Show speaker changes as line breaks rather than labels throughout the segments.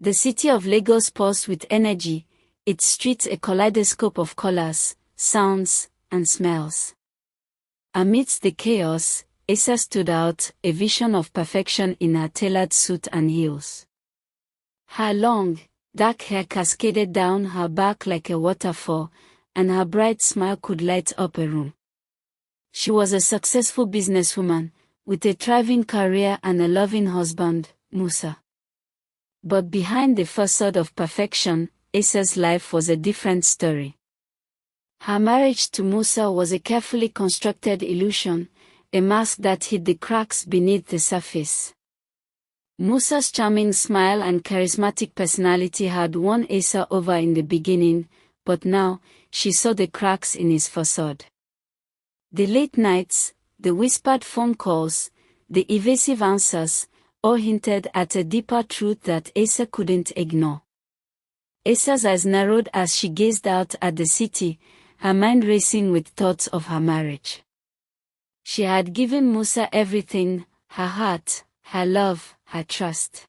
The city of Lagos pulsed with energy, its streets a kaleidoscope of colors, sounds, and smells. Amidst the chaos, Asa stood out, a vision of perfection in her tailored suit and heels. Her long, dark hair cascaded down her back like a waterfall, and her bright smile could light up a room. She was a successful businesswoman, with a thriving career and a loving husband, Musa. But behind the facade of perfection, Asa's life was a different story. Her marriage to Musa was a carefully constructed illusion, a mask that hid the cracks beneath the surface. Musa's charming smile and charismatic personality had won Asa over in the beginning, but now, she saw the cracks in his facade. The late nights, the whispered phone calls, the evasive answers, all hinted at a deeper truth that Asa couldn't ignore. Asa's eyes narrowed as she gazed out at the city, her mind racing with thoughts of her marriage. She had given Musa everything, her heart, her love, her trust.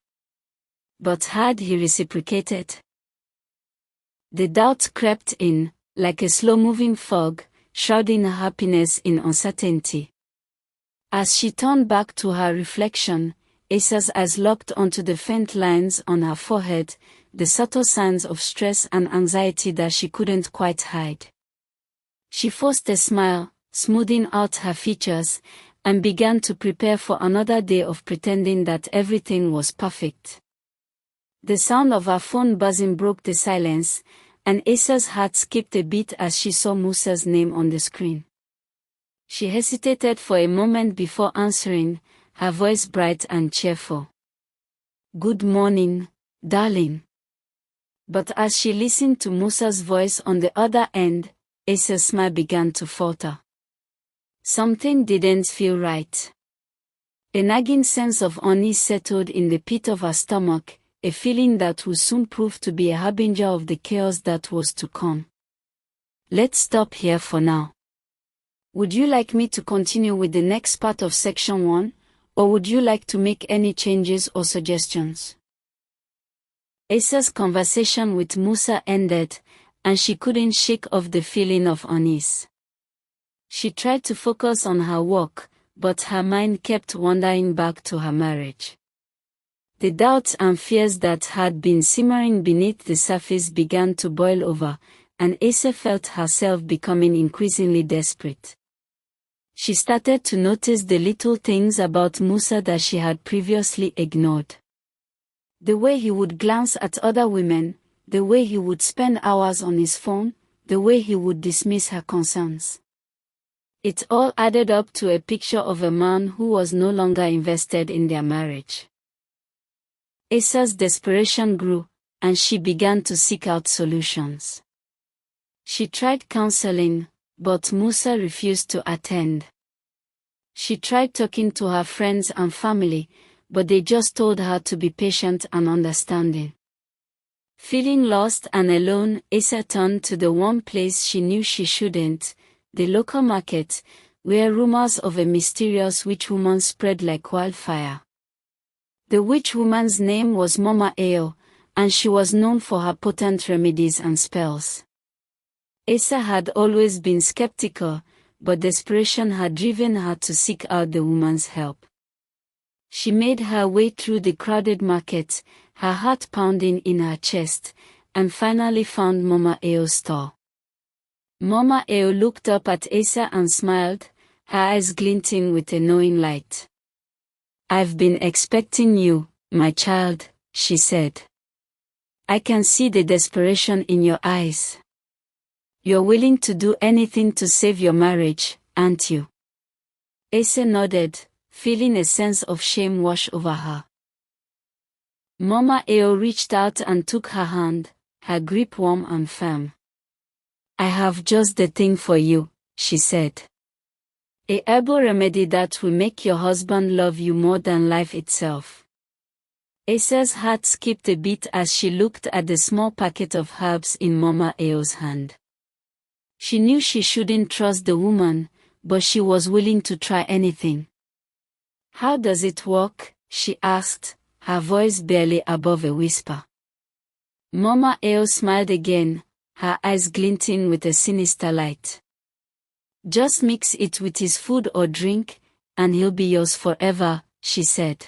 But had he reciprocated? The doubt crept in, like a slow-moving fog, shrouding her happiness in uncertainty. As she turned back to her reflection, Asa's eyes locked onto the faint lines on her forehead, the subtle signs of stress and anxiety that she couldn't quite hide. She forced a smile, smoothing out her features, and began to prepare for another day of pretending that everything was perfect. The sound of her phone buzzing broke the silence, and Asa's heart skipped a beat as she saw Musa's name on the screen. She hesitated for a moment before answering, her voice bright and cheerful. "Good morning, darling." But as she listened to Musa's voice on the other end, Asa's smile began to falter. Something didn't feel right. A nagging sense of unease settled in the pit of her stomach, a feeling that would soon prove to be a harbinger of the chaos that was to come. Let's stop here for now. Would you like me to continue with the next part of section 1, or would you like to make any changes or suggestions? Asa's conversation with Musa ended, and she couldn't shake off the feeling of unease. She tried to focus on her work, but her mind kept wandering back to her marriage. The doubts and fears that had been simmering beneath the surface began to boil over, and Asa felt herself becoming increasingly desperate. She started to notice the little things about Musa that she had previously ignored. The way he would glance at other women, the way he would spend hours on his phone, the way he would dismiss her concerns. It all added up to a picture of a man who was no longer invested in their marriage. Asa's desperation grew, and she began to seek out solutions. She tried counseling, but Musa refused to attend. She tried talking to her friends and family, but they just told her to be patient and understanding. Feeling lost and alone, Asa turned to the one place she knew she shouldn't, the local market, where rumors of a mysterious witch woman spread like wildfire. The witch woman's name was Mama Eo, and she was known for her potent remedies and spells. Asa had always been skeptical, but desperation had driven her to seek out the woman's help. She made her way through the crowded market, her heart pounding in her chest, and finally found Mama Eo's store. Mama Eo looked up at Asa and smiled, her eyes glinting with a knowing light. "I've been expecting you, my child," she said. "I can see the desperation in your eyes. You're willing to do anything to save your marriage, aren't you?" Asa nodded, feeling a sense of shame wash over her. Mama Eo reached out and took her hand, her grip warm and firm. "I have just the thing for you," she said. "A herbal remedy that will make your husband love you more than life itself." Asa's heart skipped a beat as she looked at the small packet of herbs in Mama Eo's hand. She knew she shouldn't trust the woman, but she was willing to try anything. "How does it work?" she asked, her voice barely above a whisper. Mama Eo smiled again, her eyes glinting with a sinister light. Just mix it with his food or drink, and he'll be yours forever, she said.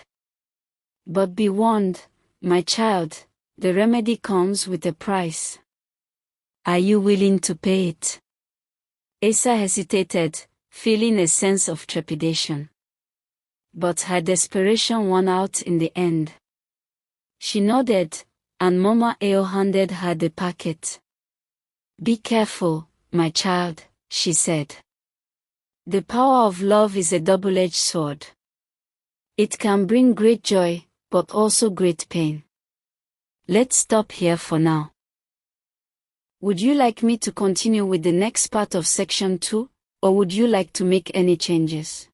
But be warned, my child, the remedy comes with a price. Are you willing to pay it? Asa hesitated, feeling a sense of trepidation. But her desperation won out in the end. She nodded, and Mama Eo handed her the packet. Be careful, my child, she said. The power of love is a double-edged sword. It can bring great joy, but also great pain. Let's stop here for now. Would you like me to continue with the next part of section 2, or would you like to make any changes?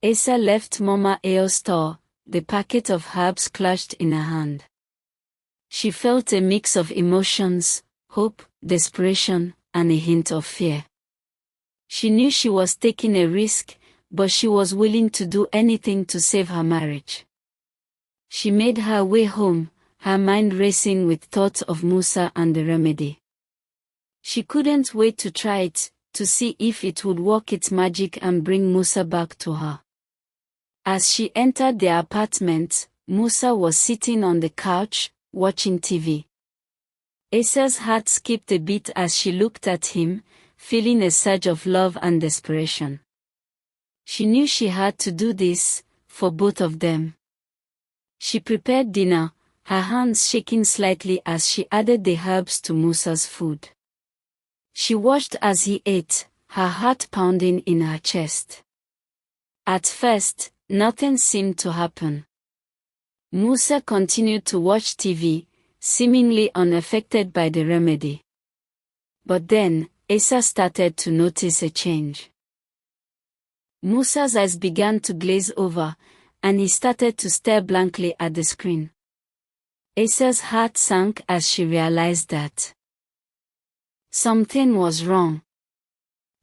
Asa left Mama Eo's store, the packet of herbs clutched in her hand. She felt a mix of emotions, hope, desperation, and a hint of fear. She knew she was taking a risk, but she was willing to do anything to save her marriage. She made her way home, her mind racing with thoughts of Musa and the remedy. She couldn't wait to try it, to see if it would work its magic and bring Musa back to her. As she entered the apartment, Musa was sitting on the couch, watching TV. Asa's heart skipped a beat as she looked at him, feeling a surge of love and desperation. She knew she had to do this, for both of them. She prepared dinner, her hands shaking slightly as she added the herbs to Musa's food. She watched as he ate, her heart pounding in her chest. At first, nothing seemed to happen. Musa continued to watch TV, seemingly unaffected by the remedy. But then, Asa started to notice a change. Musa's eyes began to glaze over, and he started to stare blankly at the screen. Asa's heart sank as she realized that something was wrong.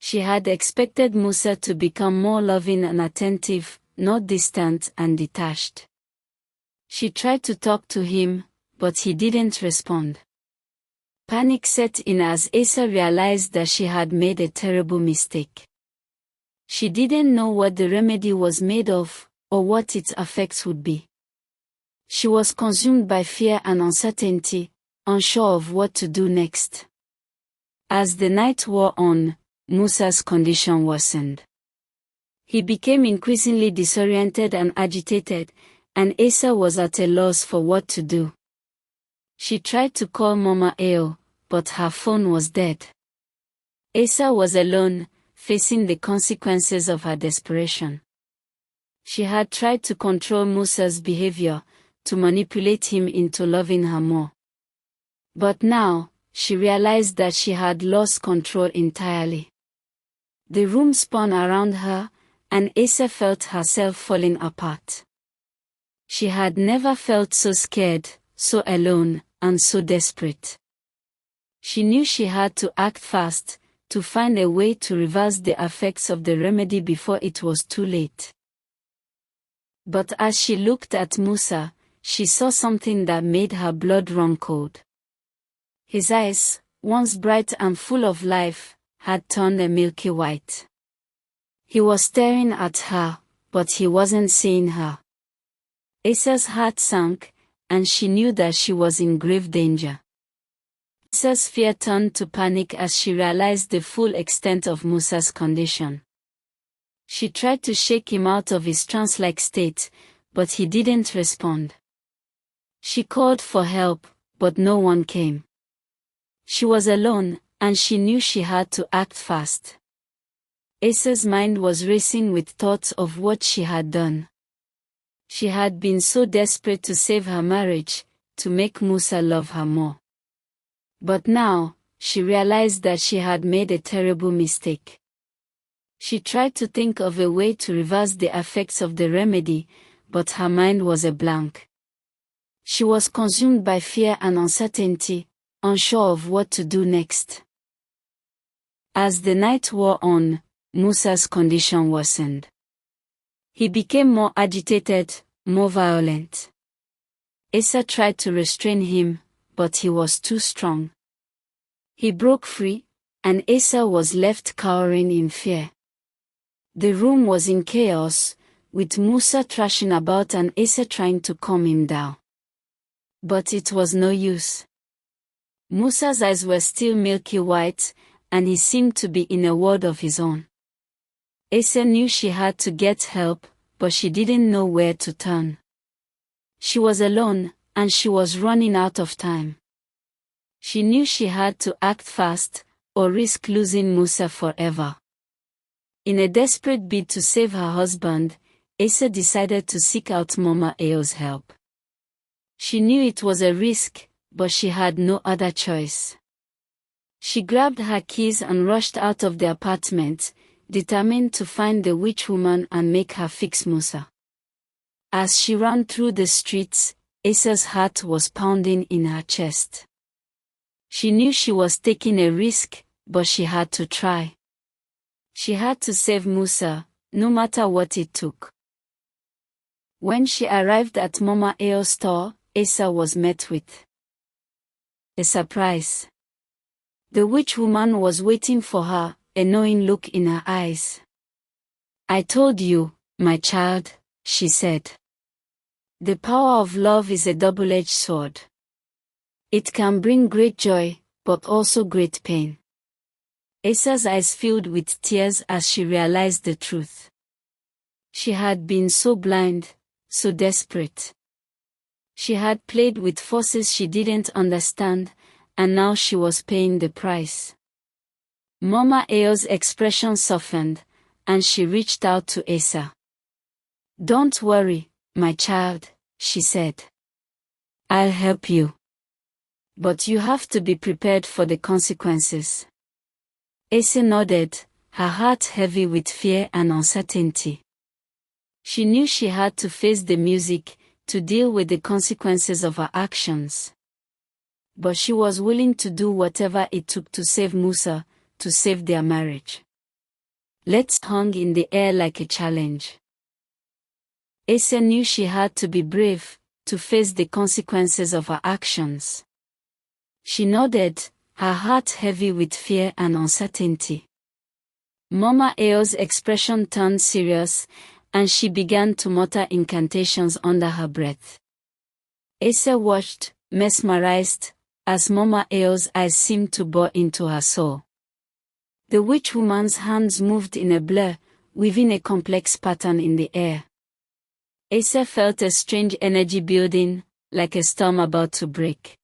She had expected Musa to become more loving and attentive, not distant and detached. She tried to talk to him, but he didn't respond. Panic set in as Asa realized that she had made a terrible mistake. She didn't know what the remedy was made of, or what its effects would be. She was consumed by fear and uncertainty, unsure of what to do next. As the night wore on, Musa's condition worsened. He became increasingly disoriented and agitated, and Asa was at a loss for what to do. She tried to call Mama Eo, but her phone was dead. Asa was alone, facing the consequences of her desperation. She had tried to control Musa's behavior, to manipulate him into loving her more. But now, she realized that she had lost control entirely. The room spun around her, and Asa felt herself falling apart. She had never felt so scared, so alone, and so desperate. She knew she had to act fast, to find a way to reverse the effects of the remedy before it was too late. But as she looked at Musa, she saw something that made her blood run cold. His eyes, once bright and full of life, had turned a milky white. He was staring at her, but he wasn't seeing her. Asa's heart sank, and she knew that she was in grave danger. Asa's fear turned to panic as she realized the full extent of Musa's condition. She tried to shake him out of his trance-like state, but he didn't respond. She called for help, but no one came. She was alone, and she knew she had to act fast. Asa's mind was racing with thoughts of what she had done. She had been so desperate to save her marriage, to make Musa love her more. But now, she realized that she had made a terrible mistake. She tried to think of a way to reverse the effects of the remedy, but her mind was a blank. She was consumed by fear and uncertainty, unsure of what to do next. As the night wore on, Musa's condition worsened. He became more agitated, more violent. Asa tried to restrain him, but he was too strong. He broke free, and Asa was left cowering in fear. The room was in chaos, with Musa thrashing about and Asa trying to calm him down. But it was no use. Musa's eyes were still milky white, and he seemed to be in a world of his own. Asa knew she had to get help, but she didn't know where to turn. She was alone, and she was running out of time. She knew she had to act fast, or risk losing Musa forever. In a desperate bid to save her husband, Asa decided to seek out Mama Eo's help. She knew it was a risk, but she had no other choice. She grabbed her keys and rushed out of the apartment, determined to find the witch woman and make her fix Musa. As she ran through the streets, Asa's heart was pounding in her chest. She knew she was taking a risk, but she had to try. She had to save Musa, no matter what it took. When she arrived at Mama Eo's store, Asa was met with a surprise. The witch woman was waiting for her, a knowing look in her eyes. "I told you, my child," she said. "The power of love is a double-edged sword. It can bring great joy, but also great pain." Asa's eyes filled with tears as she realized the truth. She had been so blind, so desperate. She had played with forces she didn't understand, and now she was paying the price. Mama Eo's expression softened, and she reached out to Asa. "Don't worry, my child," she said. "I'll help you. But you have to be prepared for the consequences." Asa nodded, her heart heavy with fear and uncertainty. She knew she had to face the music, to deal with the consequences of her actions. But she was willing to do whatever it took to save Musa, to save their marriage. Let's hung in the air like a challenge. Asa knew she had to be brave, to face the consequences of her actions. She nodded, her heart heavy with fear and uncertainty. Mama Eo's expression turned serious, and she began to mutter incantations under her breath. Asa watched, mesmerized, as Mama Eo's eyes seemed to bore into her soul. The witch woman's hands moved in a blur, weaving a complex pattern in the air. Asa felt a strange energy building, like a storm about to break.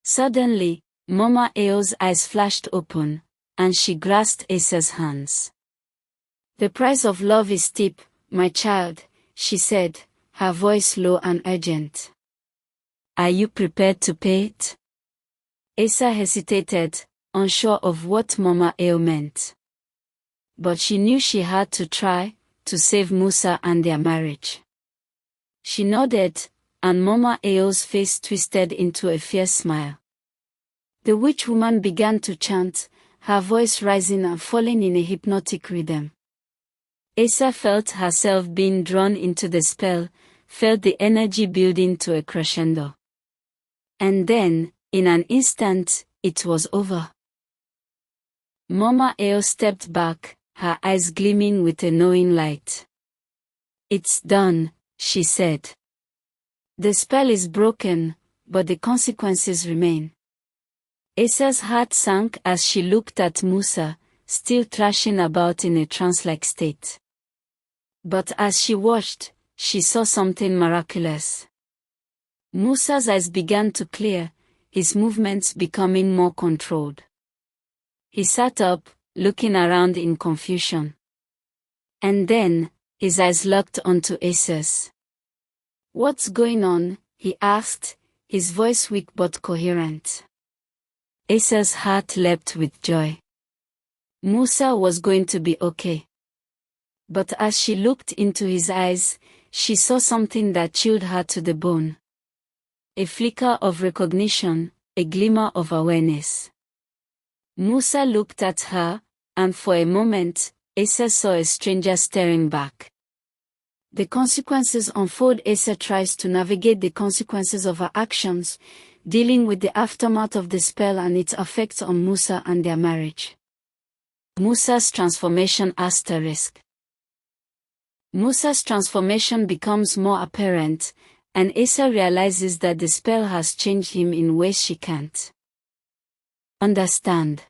Suddenly, Mama Eo's eyes flashed open, and she grasped Asa's hands. "The price of love is steep, my child," she said, her voice low and urgent. "Are you prepared to pay it?" Asa hesitated, unsure of what Mama Eo meant. But she knew she had to try, to save Musa and their marriage. She nodded, and Mama Eo's face twisted into a fierce smile. The witch woman began to chant, her voice rising and falling in a hypnotic rhythm. Asa felt herself being drawn into the spell, felt the energy building to a crescendo. And then, in an instant, it was over. Mama Eo stepped back, her eyes gleaming with a knowing light. "It's done," she said. "The spell is broken, but the consequences remain." Asa's heart sank as she looked at Musa, still thrashing about in a trance-like state. But as she watched, she saw something miraculous. Musa's eyes began to clear, his movements becoming more controlled. He sat up, looking around in confusion. And then, his eyes locked onto Asa's. "What's going on?" he asked, his voice weak but coherent. Asa's heart leapt with joy. Musa was going to be okay. But as she looked into his eyes, she saw something that chilled her to the bone. A flicker of recognition, a glimmer of awareness. Musa looked at her, and for a moment, Asa saw a stranger staring back. The consequences unfold. Asa tries to navigate the consequences of her actions, dealing with the aftermath of the spell and its effects on Musa and their marriage. Musa's transformation *. Musa's transformation becomes more apparent, and Asa realizes that the spell has changed him in ways she can't understand.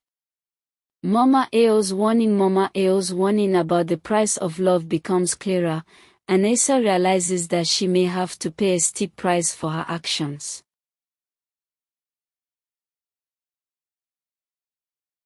Mama Ao's warning about the price of love becomes clearer, and Asa realizes that she may have to pay a steep price for her actions.